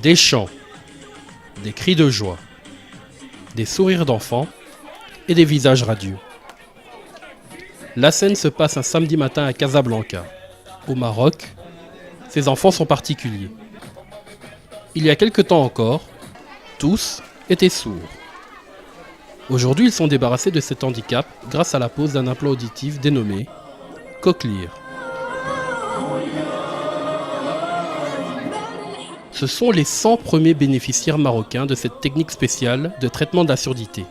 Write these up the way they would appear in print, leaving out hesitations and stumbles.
Des chants, des cris de joie, des sourires d'enfants et des visages radieux. La scène se passe un samedi matin à Casablanca. Au Maroc, ces enfants sont particuliers. Il y a quelque temps encore, tous étaient sourds. Aujourd'hui, ils sont débarrassés de cet handicap grâce à la pose d'un implant auditif dénommé cochlear. Ce sont les 100 premiers bénéficiaires marocains de cette technique spéciale de traitement de la surdité.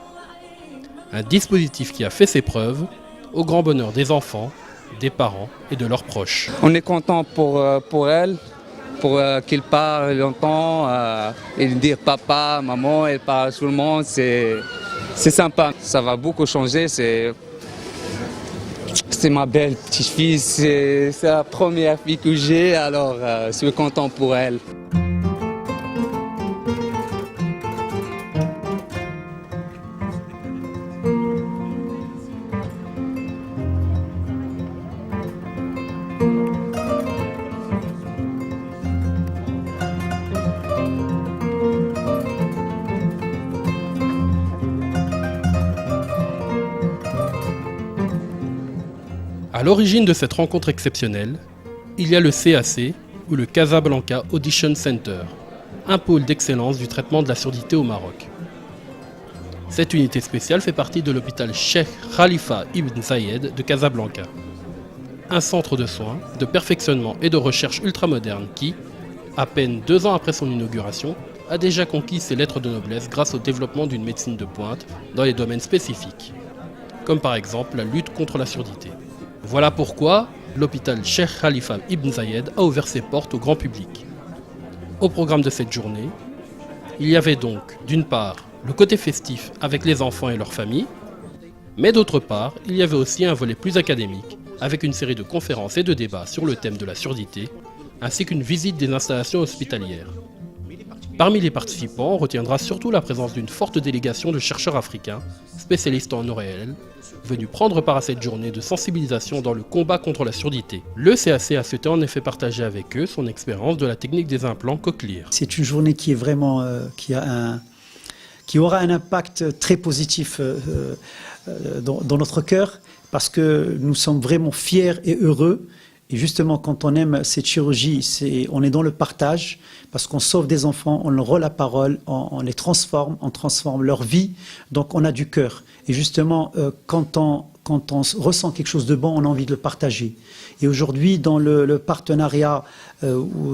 Un dispositif qui a fait ses preuves au grand bonheur des enfants, des parents et de leurs proches. On est content pour elle, pour qu'il parle longtemps, et dire papa, maman, elle parle à tout le monde, c'est sympa. Ça va beaucoup changer, c'est ma belle petite fille, c'est la première fille que j'ai, alors je suis content pour elle. À l'origine de cette rencontre exceptionnelle, il y a le CAC, ou le Casablanca Audition Center, un pôle d'excellence du traitement de la surdité au Maroc. Cette unité spéciale fait partie de l'hôpital Cheikh Khalifa Ibn Zayed de Casablanca, un centre de soins, de perfectionnement et de recherche ultramoderne qui, à peine 2 ans après son inauguration, a déjà conquis ses lettres de noblesse grâce au développement d'une médecine de pointe dans les domaines spécifiques, comme par exemple la lutte contre la surdité. Voilà pourquoi l'hôpital Cheikh Khalifa Ibn Zayed a ouvert ses portes au grand public. Au programme de cette journée, il y avait donc, d'une part, le côté festif avec les enfants et leurs familles, mais d'autre part, il y avait aussi un volet plus académique, avec une série de conférences et de débats sur le thème de la surdité, ainsi qu'une visite des installations hospitalières. Parmi les participants, on retiendra surtout la présence d'une forte délégation de chercheurs africains, spécialistes en ORL, venus prendre part à cette journée de sensibilisation dans le combat contre la surdité. Le CAC a souhaité en effet partager avec eux son expérience de la technique des implants cochlear. C'est une journée qui est vraiment, qui aura un impact très positif dans notre cœur, parce que nous sommes vraiment fiers et heureux. Et justement, quand on aime cette chirurgie, on est dans le partage, parce qu'on sauve des enfants, on leur rend la parole, on les transforme, on transforme leur vie, donc on a du cœur. Et justement, quand on ressent quelque chose de bon, on a envie de le partager. Et aujourd'hui, dans le partenariat ou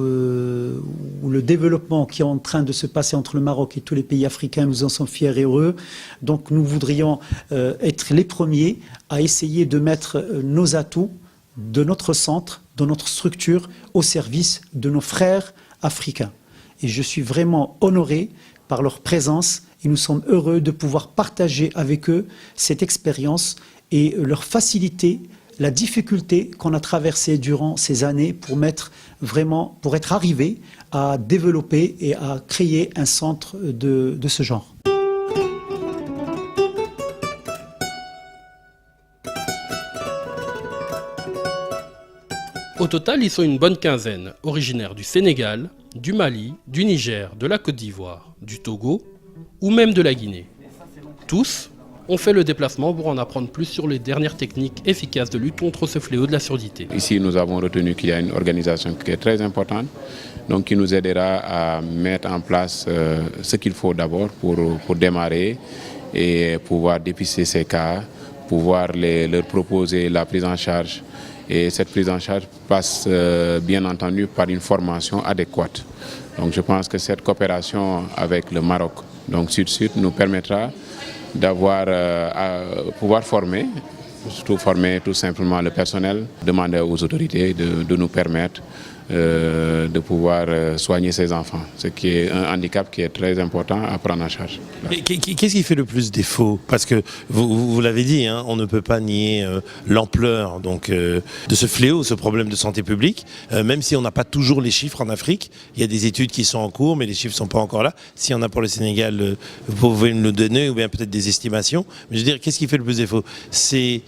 le développement qui est en train de se passer entre le Maroc et tous les pays africains, nous en sommes fiers et heureux. Donc nous voudrions être les premiers à essayer de mettre nos atouts de notre centre, de notre structure, au service de nos frères africains. Et je suis vraiment honoré par leur présence et nous sommes heureux de pouvoir partager avec eux cette expérience et leur faciliter la difficulté qu'on a traversée durant ces années pour être arrivé à développer et à créer un centre de ce genre. Au total, ils sont une bonne quinzaine, originaires du Sénégal, du Mali, du Niger, de la Côte d'Ivoire, du Togo ou même de la Guinée. Tous ont fait le déplacement pour en apprendre plus sur les dernières techniques efficaces de lutte contre ce fléau de la surdité. Ici, nous avons retenu qu'il y a une organisation qui est très importante, donc qui nous aidera à mettre en place ce qu'il faut d'abord pour démarrer et pouvoir dépister ces cas, pouvoir leur proposer la prise en charge. Et cette prise en charge passe bien entendu par une formation adéquate. Donc je pense que cette coopération avec le Maroc, donc Sud-Sud, nous permettra pouvoir former, surtout former tout simplement le personnel, demander aux autorités de nous permettre de pouvoir soigner ces enfants, ce qui est un handicap qui est très important à prendre en charge. Mais qu'est-ce qui fait le plus défaut? Parce que vous l'avez dit, hein, on ne peut pas nier l'ampleur de ce fléau, ce problème de santé publique, même si on n'a pas toujours les chiffres en Afrique. Il y a des études qui sont en cours, mais les chiffres ne sont pas encore là. S'il y en a pour le Sénégal, vous pouvez nous donner, ou bien peut-être des estimations. Mais je veux dire, qu'est-ce qui fait le plus défaut? C'est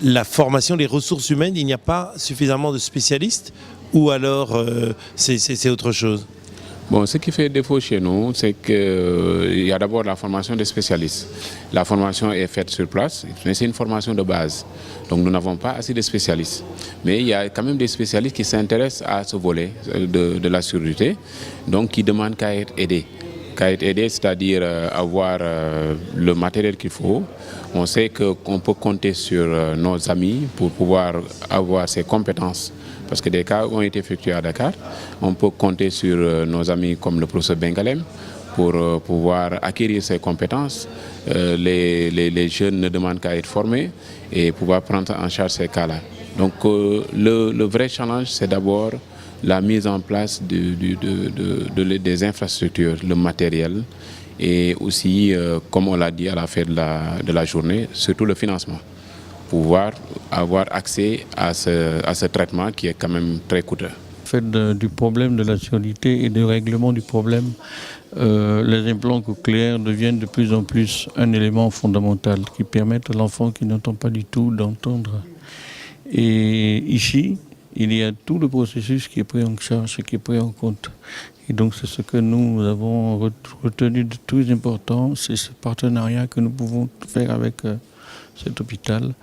la formation, les ressources humaines, il n'y a pas suffisamment de spécialistes ou alors c'est autre chose? Bon, ce qui fait défaut chez nous, c'est qu'il y a d'abord la formation des spécialistes. La formation est faite sur place, mais c'est une formation de base. Donc nous n'avons pas assez de spécialistes. Mais il y a quand même des spécialistes qui s'intéressent à ce volet de la surdité, donc qui demandent qu'à être aidés. Qu'à être aidés, c'est-à-dire avoir le matériel qu'il faut. On sait qu'on peut compter sur nos amis pour pouvoir avoir ces compétences. Parce que des cas ont été effectués à Dakar. On peut compter sur nos amis comme le professeur Bengalem pour pouvoir acquérir ces compétences. Les jeunes ne demandent qu'à être formés et pouvoir prendre en charge ces cas-là. Donc le vrai challenge, c'est d'abord la mise en place des infrastructures, le matériel et aussi, comme on l'a dit à la fin de la journée, surtout le financement. Pouvoir avoir accès à ce traitement qui est quand même très coûteux. En fait, du problème de la surdité et du règlement du problème, les implants cochléaires deviennent de plus en plus un élément fondamental qui permet à l'enfant qui n'entend pas du tout d'entendre. Et ici, il y a tout le processus qui est pris en charge et qui est pris en compte. Et donc c'est ce que nous avons retenu de très important, c'est ce partenariat que nous pouvons faire avec cet hôpital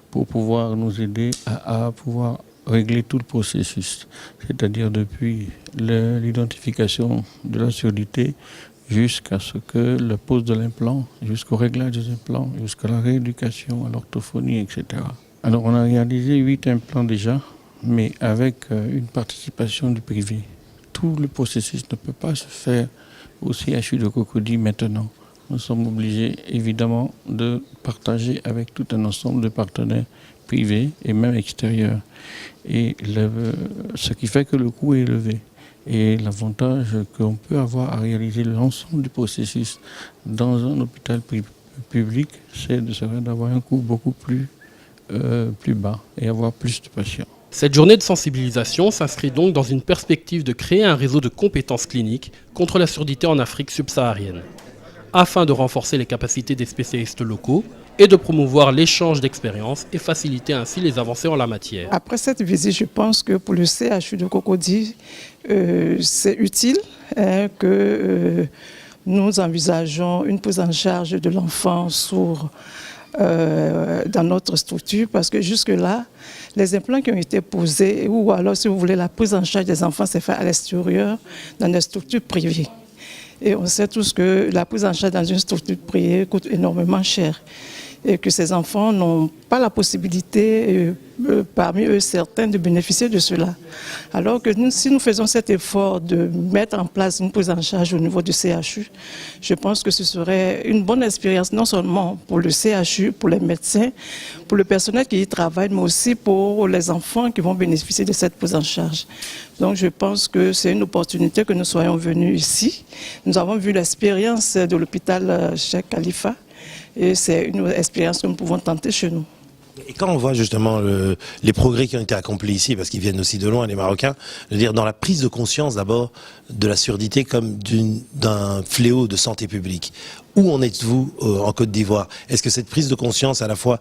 pour pouvoir nous aider à pouvoir régler tout le processus, c'est-à-dire depuis l'identification de la surdité jusqu'à ce que la pose de l'implant, jusqu'au réglage des implants, jusqu'à la rééducation, à l'orthophonie, etc. Alors on a réalisé 8 implants déjà, mais avec une participation du privé. Tout le processus ne peut pas se faire au CHU de Cocody maintenant. Nous sommes obligés évidemment de partager avec tout un ensemble de partenaires privés et même extérieurs. Et ce qui fait que le coût est élevé. Et l'avantage qu'on peut avoir à réaliser l'ensemble du processus dans un hôpital public, c'est d'avoir un coût beaucoup plus bas et avoir plus de patients. Cette journée de sensibilisation s'inscrit donc dans une perspective de créer un réseau de compétences cliniques contre la surdité en Afrique subsaharienne, afin de renforcer les capacités des spécialistes locaux et de promouvoir l'échange d'expériences et faciliter ainsi les avancées en la matière. Après cette visite, je pense que pour le CHU de Cocody, c'est utile que nous envisageons une prise en charge de l'enfant sourd dans notre structure, parce que jusque-là, les implants qui ont été posés, ou alors si vous voulez la prise en charge des enfants, c'est fait à l'extérieur, dans des structures privées. Et on sait tous que la prise en charge dans une structure privée coûte énormément cher et que ces enfants n'ont pas la possibilité, parmi eux certains, de bénéficier de cela. Alors que si nous faisons cet effort de mettre en place une prise en charge au niveau du CHU, je pense que ce serait une bonne expérience, non seulement pour le CHU, pour les médecins, pour le personnel qui y travaille, mais aussi pour les enfants qui vont bénéficier de cette prise en charge. Donc je pense que c'est une opportunité que nous soyons venus ici. Nous avons vu l'expérience de l'hôpital Cheikh Khalifa et c'est une expérience que nous pouvons tenter chez nous. Et quand on voit justement les progrès qui ont été accomplis ici, parce qu'ils viennent aussi de loin, les Marocains, je veux dire, dans la prise de conscience d'abord de la surdité comme d'un fléau de santé publique, où en êtes-vous en Côte d'Ivoire? Est-ce que cette prise de conscience à la fois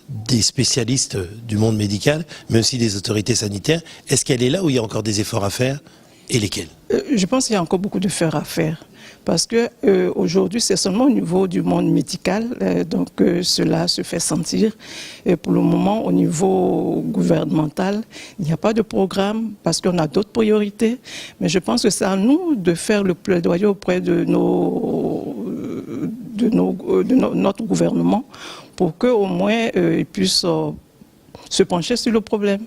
des spécialistes du monde médical, mais aussi des autorités sanitaires, est-ce qu'elle est là où il y a encore des efforts à faire, et lesquels? Je pense qu'il y a encore beaucoup d'efforts à faire. Parce que aujourd'hui, c'est seulement au niveau du monde médical, donc cela se fait sentir. Et pour le moment, au niveau gouvernemental, il n'y a pas de programme parce qu'on a d'autres priorités. Mais je pense que c'est à nous de faire le plaidoyer auprès de notre gouvernement pour qu'au moins ils puissent se pencher sur le problème.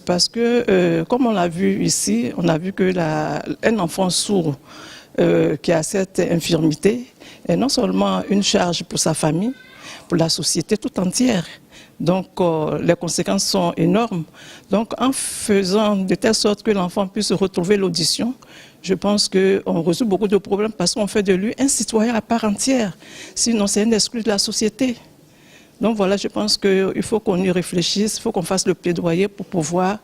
Parce que, comme on l'a vu ici, on a vu que un enfant sourd qui a cette infirmité est non seulement une charge pour sa famille, pour la société tout entière. Donc les conséquences sont énormes. Donc en faisant de telle sorte que l'enfant puisse retrouver l'audition, je pense qu'on résout beaucoup de problèmes parce qu'on fait de lui un citoyen à part entière. Sinon c'est un exclu de la société. Donc voilà, je pense qu'il faut qu'on y réfléchisse, il faut qu'on fasse le plaidoyer pour pouvoir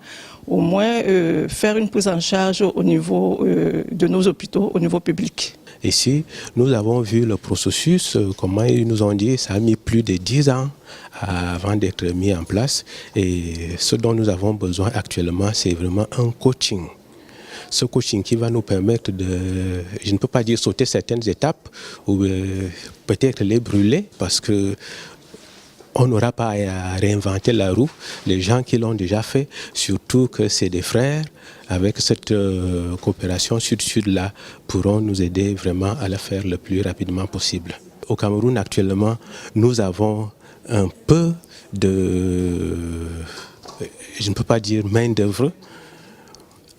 au moins faire une prise en charge au niveau de nos hôpitaux, au niveau public. Ici, nous avons vu le processus, comment ils nous ont dit, ça a mis plus de 10 ans avant d'être mis en place. Et ce dont nous avons besoin actuellement, c'est vraiment un coaching. Ce coaching qui va nous permettre de, je ne peux pas dire sauter certaines étapes ou peut-être les brûler parce que on n'aura pas à réinventer la roue. Les gens qui l'ont déjà fait, surtout que c'est des frères, avec cette coopération sud-sud-là, pourront nous aider vraiment à la faire le plus rapidement possible. Au Cameroun, actuellement, nous avons un peu de, je ne peux pas dire main-d'œuvre,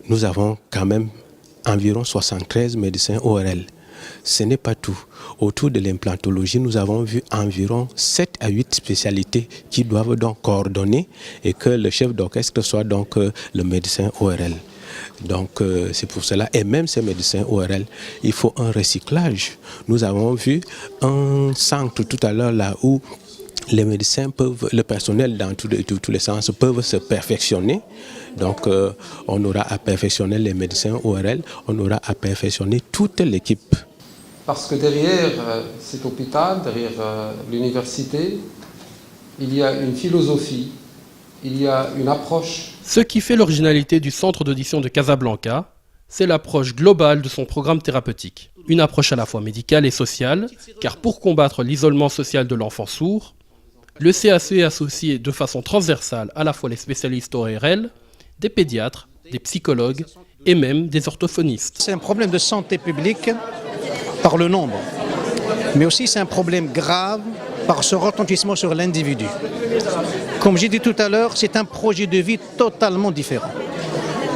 nous avons quand même environ 73 médecins ORL. Ce n'est pas tout. Autour de l'implantologie, nous avons vu environ 7 à 8 spécialités qui doivent donc coordonner et que le chef d'orchestre soit donc le médecin ORL. Donc c'est pour cela, et même ces médecins ORL, il faut un recyclage. Nous avons vu un centre tout à l'heure là où les médecins peuvent, le personnel dans tous les sens peuvent se perfectionner. Donc on aura à perfectionner les médecins ORL, on aura à perfectionner toute l'équipe. Parce que derrière cet hôpital, derrière l'université, il y a une philosophie, il y a une approche. Ce qui fait l'originalité du centre d'audition de Casablanca, c'est l'approche globale de son programme thérapeutique. Une approche à la fois médicale et sociale, car pour combattre l'isolement social de l'enfant sourd, le CAC est associé de façon transversale à la fois les spécialistes ORL, des pédiatres, des psychologues et même des orthophonistes. C'est un problème de santé publique par le nombre, mais aussi c'est un problème grave par ce retentissement sur l'individu. Comme j'ai dit tout à l'heure, c'est un projet de vie totalement différent.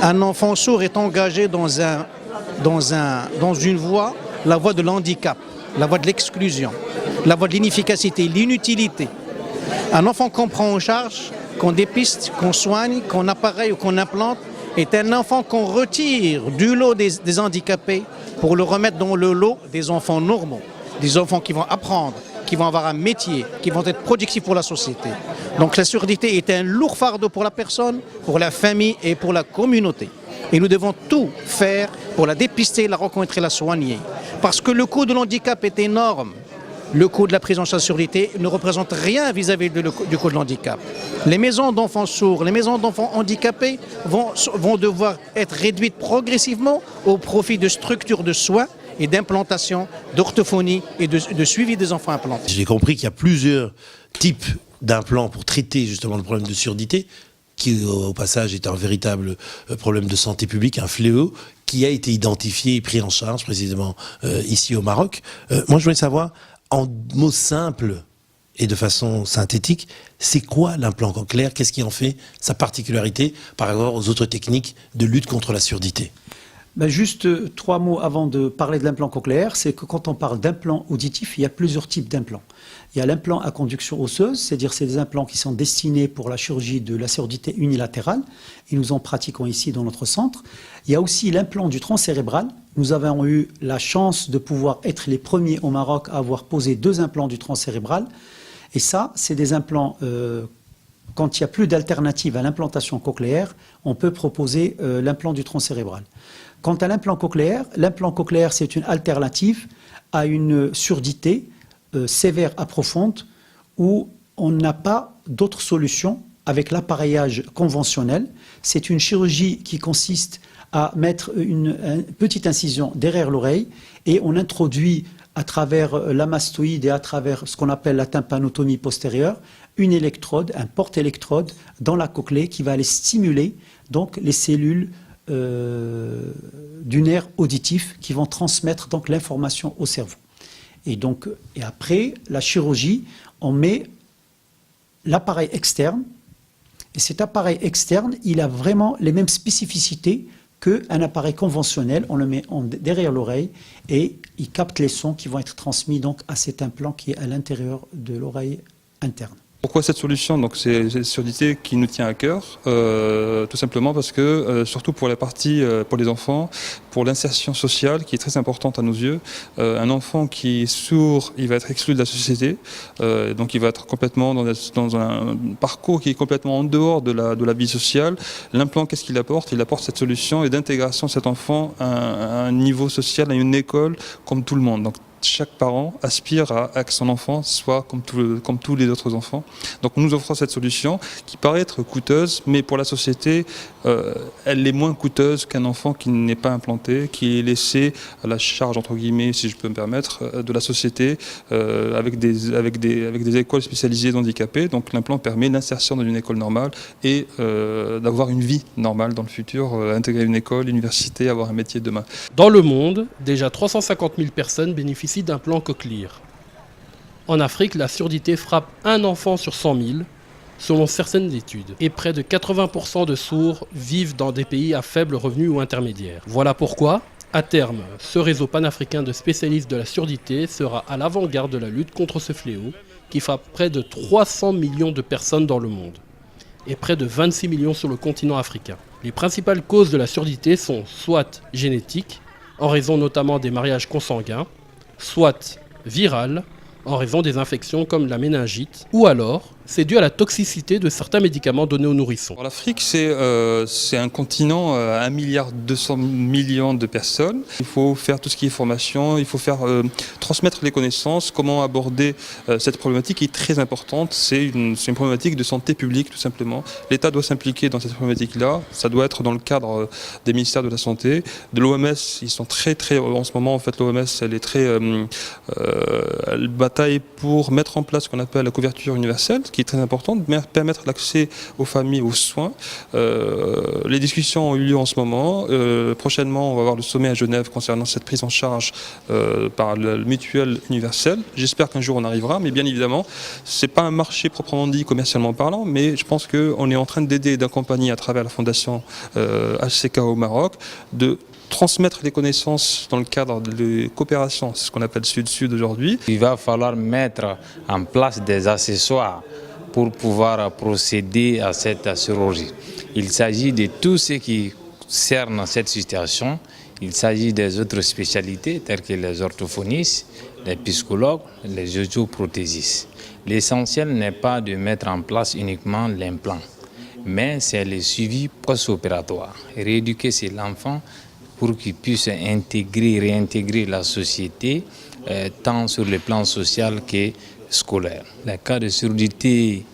Un enfant sourd est engagé dans une voie, la voie de l'handicap, la voie de l'exclusion, la voie de l'inefficacité, l'inutilité. Un enfant qu'on prend en charge, qu'on dépiste, qu'on soigne, qu'on appareille ou qu'on implante, est un enfant qu'on retire du lot des handicapés pour le remettre dans le lot des enfants normaux, des enfants qui vont apprendre, qui vont avoir un métier, qui vont être productifs pour la société. Donc la surdité est un lourd fardeau pour la personne, pour la famille et pour la communauté. Et nous devons tout faire pour la dépister, la reconnaître et la soigner. Parce que le coût de l'handicap est énorme. Le coût de la prise en charge de surdité ne représente rien vis-à-vis du coût de l'handicap. Les maisons d'enfants sourds, les maisons d'enfants handicapés vont devoir être réduites progressivement au profit de structures de soins et d'implantation, d'orthophonie et de suivi des enfants implantés. J'ai compris qu'il y a plusieurs types d'implants pour traiter justement le problème de surdité, qui au passage est un véritable problème de santé publique, un fléau, qui a été identifié et pris en charge précisément ici au Maroc. Moi je voulais savoir, en mots simples et de façon synthétique, c'est quoi l'implant cochléaire? Qu'est-ce qui en fait sa particularité par rapport aux autres techniques de lutte contre la surdité? Juste 3 mots avant de parler de l'implant cochléaire, c'est que quand on parle d'implant auditif, il y a plusieurs types d'implants. Il y a l'implant à conduction osseuse, c'est-à-dire c'est des implants qui sont destinés pour la chirurgie de la surdité unilatérale, et nous en pratiquons ici dans notre centre. Il y a aussi l'implant du tronc cérébral. Nous avons eu la chance de pouvoir être les premiers au Maroc à avoir posé 2 implants du tronc cérébral. Et ça, c'est des implants, quand il n'y a plus d'alternative à l'implantation cochléaire, on peut proposer l'implant du tronc cérébral. Quant à l'implant cochléaire, c'est une alternative à une surdité sévère à profonde où on n'a pas d'autre solution avec l'appareillage conventionnel. C'est une chirurgie qui consiste à mettre une petite incision derrière l'oreille et on introduit à travers la mastoïde et à travers ce qu'on appelle la tympanotomie postérieure, une électrode, un porte-électrode dans la cochlée qui va aller stimuler donc les cellules du nerf auditif qui vont transmettre donc l'information au cerveau. Et après la chirurgie, on met l'appareil externe. Et cet appareil externe, il a vraiment les mêmes spécificités qu'un appareil conventionnel. On le met derrière l'oreille et il capte les sons qui vont être transmis donc à cet implant qui est à l'intérieur de l'oreille interne. Pourquoi cette solution? Donc c'est une surdité qui nous tient à cœur, tout simplement parce que, surtout pour la partie, pour les enfants, pour l'insertion sociale qui est très importante à nos yeux, un enfant qui est sourd, il va être exclu de la société, donc il va être complètement dans un parcours qui est complètement en dehors de la vie sociale. L'implant, qu'est-ce qu'il apporte? Il apporte cette solution et d'intégration de cet enfant à un niveau social, à une école comme tout le monde. Donc, chaque parent aspire à que son enfant soit comme tous les autres enfants. Donc nous offrons cette solution qui paraît être coûteuse, mais pour la société, elle est moins coûteuse qu'un enfant qui n'est pas implanté, qui est laissé à la charge, entre guillemets, si je peux me permettre, de la société, avec des écoles spécialisées d'handicapés. Donc l'implant permet l'insertion dans une école normale et d'avoir une vie normale dans le futur, intégrer une école, une université, avoir un métier demain. Dans le monde, déjà 350 000 personnes bénéficient d'implants cochléaires. En Afrique, la surdité frappe un enfant sur 100 000, selon certaines études. Et près de 80% de sourds vivent dans des pays à faible revenu ou intermédiaire. Voilà pourquoi, à terme, ce réseau panafricain de spécialistes de la surdité sera à l'avant-garde de la lutte contre ce fléau qui frappe près de 300 millions de personnes dans le monde et près de 26 millions sur le continent africain. Les principales causes de la surdité sont soit génétiques, en raison notamment des mariages consanguins, soit virales, en raison des infections comme la méningite, ou alors c'est dû à la toxicité de certains médicaments donnés aux nourrissons. L'Afrique, c'est un continent à 1,2 milliard de personnes. Il faut faire tout ce qui est formation, il faut transmettre les connaissances, comment aborder cette problématique qui est très importante. C'est une problématique de santé publique, tout simplement. L'État doit s'impliquer dans cette problématique-là. Ça doit être dans le cadre des ministères de la Santé. De l'OMS, ils sont très, en ce moment, en fait, l'OMS, elle est très... elle bataille pour mettre en place ce qu'on appelle la couverture universelle, qui est très importante, permettre l'accès aux familles aux soins. Les discussions ont eu lieu en ce moment. Prochainement, on va avoir le sommet à Genève concernant cette prise en charge par le mutuelle universel. J'espère qu'un jour on arrivera, mais bien évidemment, c'est pas un marché proprement dit commercialement parlant, mais je pense qu'on est en train d'aider et d'accompagner à travers la fondation HCK au Maroc, de transmettre les connaissances dans le cadre de coopération, c'est ce qu'on appelle Sud-Sud aujourd'hui. Il va falloir mettre en place des accessoires pour pouvoir procéder à cette chirurgie. Il s'agit de tout ce qui concerne cette situation. Il s'agit des autres spécialités telles que les orthophonistes, les psychologues, les audioprothésistes. L'essentiel n'est pas de mettre en place uniquement l'implant, mais c'est le suivi post-opératoire. Rééduquer l'enfant pour qu'il puisse réintégrer la société, tant sur le plan social que scolaire. Les cas de surdité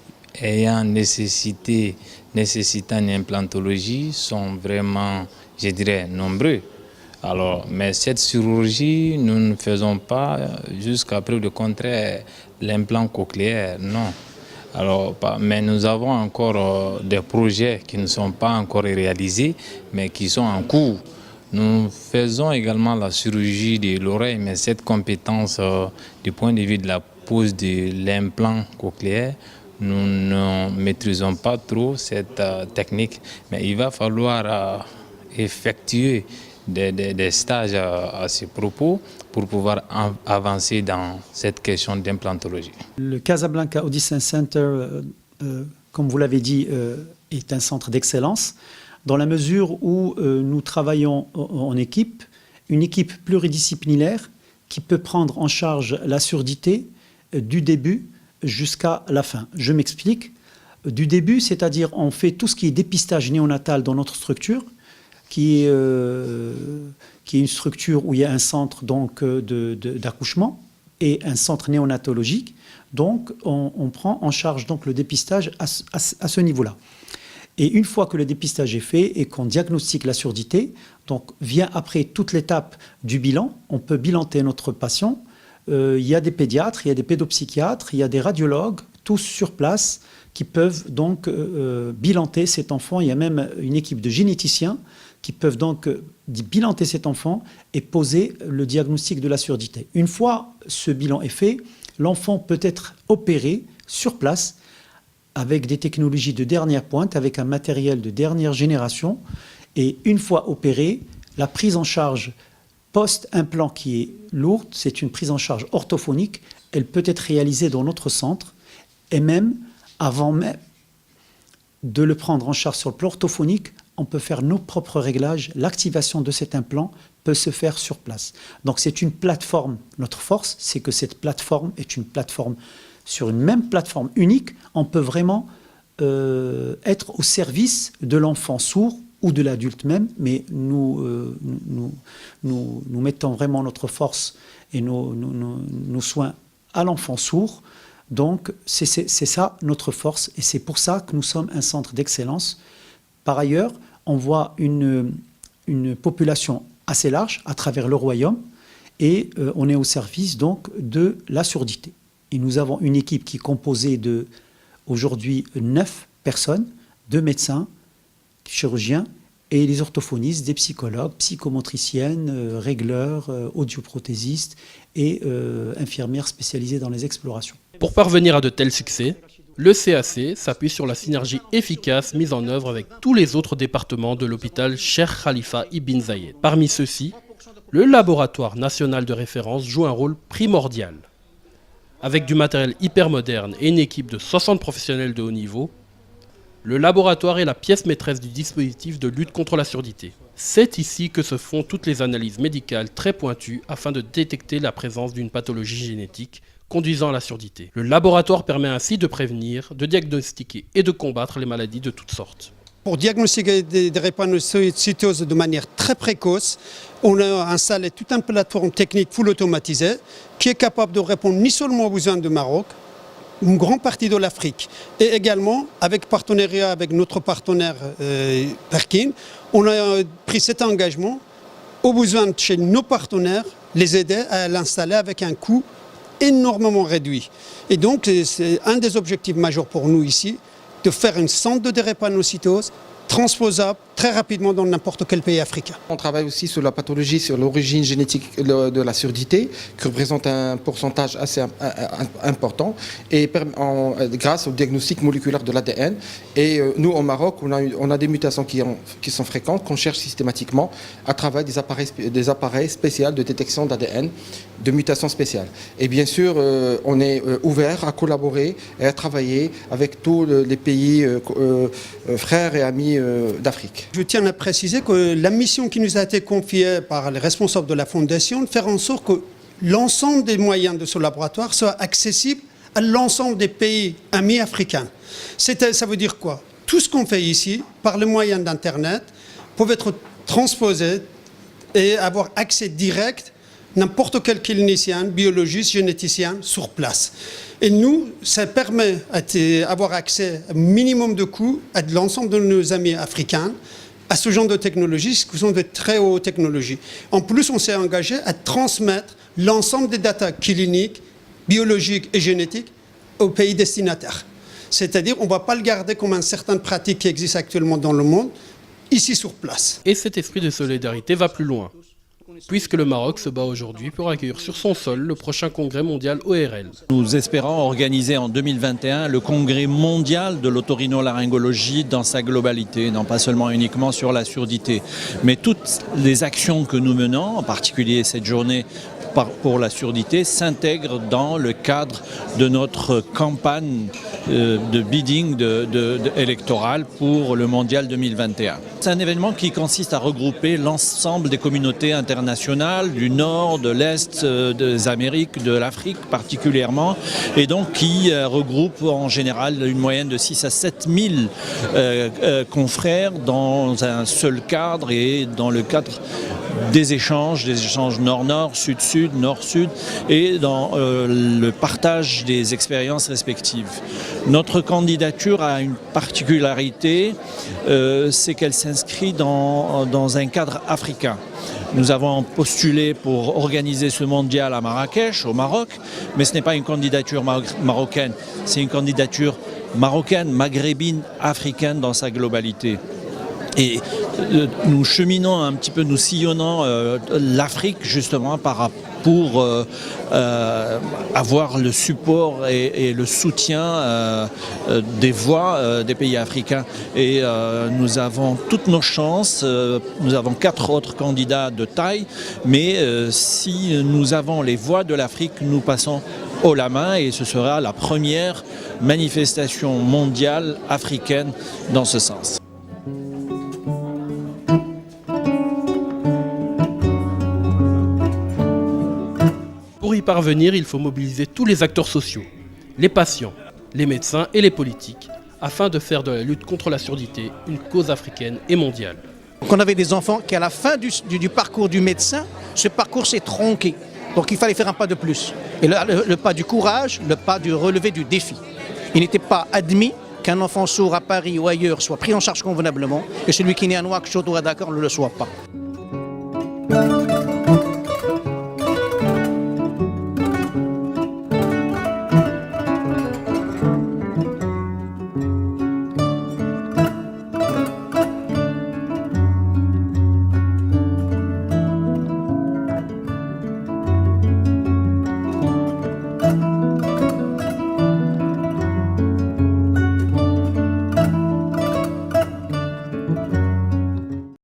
ayant nécessitant une implantologie sont vraiment, je dirais, nombreux. Alors, mais cette chirurgie, nous ne faisons pas, jusqu'à preuve du contraire, l'implant cochléaire, non. Alors, mais nous avons encore des projets qui ne sont pas encore réalisés, mais qui sont en cours. Nous faisons également la chirurgie de l'oreille, mais cette compétence, du point de vue de la pose de l'implant cochléaire, nous ne maîtrisons pas trop cette technique. Mais il va falloir effectuer des stages à ce propos pour pouvoir avancer dans cette question d'implantologie. Le Casablanca Audition Center, comme vous l'avez dit, est un centre d'excellence, dans la mesure où nous travaillons en équipe, une équipe pluridisciplinaire qui peut prendre en charge la surdité du début jusqu'à la fin. Je m'explique. Du début, c'est-à-dire on fait tout ce qui est dépistage néonatal dans notre structure, qui est une structure où il y a un centre d'accouchement et un centre néonatologique. Donc on prend en charge donc, le dépistage à ce niveau-là. Et une fois que le dépistage est fait et qu'on diagnostique la surdité, donc vient après toute l'étape du bilan, on peut bilanter notre patient. Il y a des pédiatres, il y a des pédopsychiatres, il y a des radiologues, tous sur place, qui peuvent donc bilanter cet enfant. Il y a même une équipe de généticiens qui peuvent donc bilanter cet enfant et poser le diagnostic de la surdité. Une fois ce bilan est fait, l'enfant peut être opéré sur place avec des technologies de dernière pointe, avec un matériel de dernière génération. Et une fois opéré, la prise en charge post-implant qui est lourde, c'est une prise en charge orthophonique. Elle peut être réalisée dans notre centre et même avant même de le prendre en charge sur le plan orthophonique, on peut faire nos propres réglages. L'activation de cet implant peut se faire sur place. Donc c'est une plateforme. Notre force, c'est que cette plateforme est une plateforme sur une même plateforme unique. On peut vraiment être au service de l'enfant sourd ou de l'adulte même, mais nous mettons vraiment notre force et nos soins à l'enfant sourd. Donc c'est ça notre force, et c'est pour ça que nous sommes un centre d'excellence. Par ailleurs, on voit une population assez large à travers le royaume, et on est au service donc de la surdité. Et nous avons une équipe qui est composée de aujourd'hui 9 personnes, 2 médecins, chirurgiens, et les orthophonistes, des psychologues, psychomotriciennes, régleurs, audioprothésistes et infirmières spécialisées dans les explorations. Pour parvenir à de tels succès, le CAC s'appuie sur la synergie efficace mise en œuvre avec tous les autres départements de l'hôpital Cheikh Khalifa Ibn Zayed. Parmi ceux-ci, le laboratoire national de référence joue un rôle primordial. Avec du matériel hyper moderne et une équipe de 60 professionnels de haut niveau, le laboratoire est la pièce maîtresse du dispositif de lutte contre la surdité. C'est ici que se font toutes les analyses médicales très pointues afin de détecter la présence d'une pathologie génétique conduisant à la surdité. Le laboratoire permet ainsi de prévenir, de diagnostiquer et de combattre les maladies de toutes sortes. Pour diagnostiquer des drépanocytoses de manière très précoce, on a installé toute une plateforme technique full automatisée qui est capable de répondre non seulement aux besoins du Maroc, une grande partie de l'Afrique, et également avec partenariat avec notre partenaire Perkin, on a pris cet engagement aux besoins de chez nos partenaires, les aider à l'installer avec un coût énormément réduit. Et donc c'est un des objectifs majeurs pour nous ici, de faire un centre de drépanocytose transposable très rapidement dans n'importe quel pays africain. On travaille aussi sur la pathologie, sur l'origine génétique de la surdité, qui représente un pourcentage assez important, et grâce au diagnostic moléculaire de l'ADN. Et nous, au Maroc, on a des mutations qui sont fréquentes, qu'on cherche systématiquement à travers des appareils spéciaux de détection d'ADN, de mutations spéciales. Et bien sûr, on est ouvert à collaborer et à travailler avec tous les pays frères et amis d'Afrique. Je tiens à préciser que la mission qui nous a été confiée par les responsables de la Fondation, de faire en sorte que l'ensemble des moyens de ce laboratoire soient accessibles à l'ensemble des pays amis africains. Ça veut dire quoi? Tout ce qu'on fait ici, par le moyen d'Internet, peut être transposé et avoir accès direct n'importe quel clinicien, biologiste, généticien sur place. Et nous, ça permet d'avoir accès à un minimum de coûts à l'ensemble de nos amis africains à ce genre de technologies qui sont de très hautes technologies. En plus, on s'est engagé à transmettre l'ensemble des datas cliniques, biologiques et génétiques aux pays destinataires. C'est-à-dire qu'on ne va pas le garder comme une certaine pratique qui existe actuellement dans le monde, ici sur place. Et cet esprit de solidarité va plus loin, puisque le Maroc se bat aujourd'hui pour accueillir sur son sol le prochain congrès mondial ORL. Nous espérons organiser en 2021 le congrès mondial de l'otorhinolaryngologie dans sa globalité, non pas seulement uniquement sur la surdité, mais toutes les actions que nous menons, en particulier cette journée pour la surdité, s'intègrent dans le cadre de notre campagne de bidding électorale pour le mondial 2021. C'est un événement qui consiste à regrouper l'ensemble des communautés internationales du Nord, de l'Est, des Amériques, de l'Afrique particulièrement, et donc qui regroupe en général une moyenne de 6 à 7 000 confrères dans un seul cadre et dans le cadre des échanges nord-nord, sud-sud, nord-sud, et dans le partage des expériences respectives. Notre candidature a une particularité, c'est qu'elle s'inscrit dans un cadre africain. Nous avons postulé pour organiser ce mondial à Marrakech, au Maroc, mais ce n'est pas une candidature marocaine, c'est une candidature marocaine, maghrébine, africaine dans sa globalité. Et nous cheminons un petit peu, nous sillonnons l'Afrique justement pour avoir le support et le soutien des voix des pays africains. Et nous avons toutes nos chances, nous avons 4 autres candidats de taille, mais si nous avons les voix de l'Afrique, nous passons haut la main et ce sera la première manifestation mondiale africaine dans ce sens. Pour y parvenir, il faut mobiliser tous les acteurs sociaux, les patients, les médecins et les politiques, afin de faire de la lutte contre la surdité une cause africaine et mondiale. Donc on avait des enfants qui, à la fin du parcours du médecin, ce parcours s'est tronqué. Donc il fallait faire un pas de plus. Et le pas du courage, le pas du relevé du défi. Il n'était pas admis qu'un enfant sourd à Paris ou ailleurs soit pris en charge convenablement et celui qui est né à Nouakchott ou à Dakar ne le soit pas.